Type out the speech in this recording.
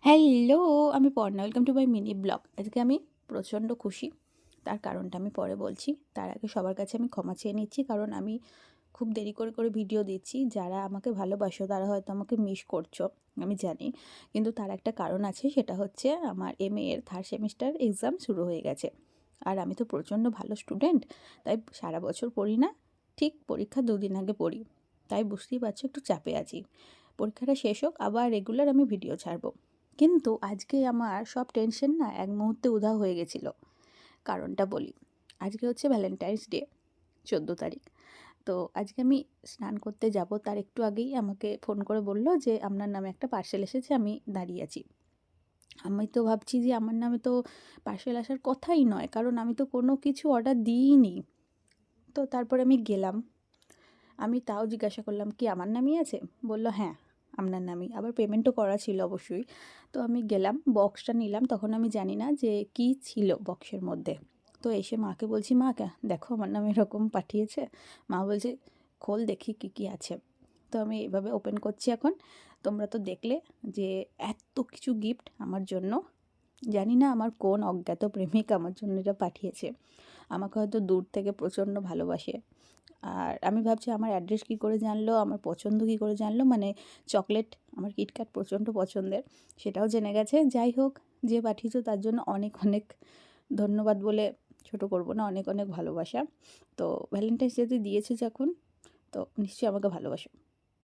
Hello, আমি Parna. Welcome to my mini blog. আজকে আমি প্রচণ্ড খুশি। তার কারণটা আমি পরে বলছি। তার আগে সবার কাছে আমি ক্ষমা চেয়ে নিচ্ছি, কারণ আমি খুব দেরি করে ভিডিও দিচ্ছি। যারা আমাকে ভালোবাসো তারা হয়তো আমাকে মিস করছো, আমি জানি। কিন্তু তার একটা কারণ আছে, সেটা হচ্ছে আমার MA এর 3rd সেমিস্টার এক্সাম শুরু হয়ে গেছে। আর আমি তো প্রচণ্ড ভালো স্টুডেন্ট, তাই সারা বছর পড়ি না, ঠিক পরীক্ষা 2 দিন আগে পড়ি। তাই বুঝতেই পারছো একটু চাপে আছি। পরীক্ষাটা শেষ হোক, আবার রেগুলার আমি ভিডিও ছাড়বো। কিন্তু আজকে আমার সব টেনশন না এক মুহূর্তে উধাও হয়ে গেছিল। কারণটা বলি। আজকে হচ্ছে ভ্যালেন্টাইন্স ডে, 14 তারিখ। তো আজকে আমি স্নান করতে যাব, তার একটু আগেই আমাকে ফোন করে বলল যে আপনার নামে একটা পার্সেল এসেছে, আমি দাঁড়িয়ে আছি। আমি তো ভাবছি যে আমার নামে তো পার্সেল আসার কথাই নয়, কারণ আমি তো কোনো কিছু অর্ডার দিইনি। তো তারপরে আমি গেলাম, আমি তাও জিজ্ঞাসা করলাম, কি আমার নামই আছে? বলল হ্যাঁ, আপনার নামই। আবার পেমেন্টও করা ছিল অবশ্যই। তো আমি গেলাম, বক্সটা নিলাম। তখন আমি জানি না যে কি ছিল বক্সের মধ্যে। তো এসে মাকে বলছি, মা দেখো আমার নামে এরকম পাঠিয়েছে। মা বলছে, খোল দেখি কি কি আছে। তো আমি এভাবে ওপেন করছি এখন। তোমরা তো দেখলে যে এত কিছু গিফট আমার জন্য। জানি না আমার কোন অজ্ঞাত প্রেমিক আমার জন্য এটা পাঠিয়েছে। আমাকে হয়তো দূর থেকে প্রচণ্ড ভালোবাসে। আর আমি ভাবছি আমার অ্যাড্রেস কী করে জানলো, আমার পছন্দ কী করে জানলো, মানে চকলেট, আমার কিটক্যাট প্রচণ্ড পছন্দের, সেটাও জেনে গেছে। যাই হোক, যে পাঠিয়েছো তার জন্য অনেক অনেক ধন্যবাদ বলে ছোট করব না, অনেক অনেক ভালোবাসা। তো ভ্যালেন্টাইন্স ডেতে দিয়েছে যখন, তো নিশ্চয়ই আমাকে ভালোবাসো।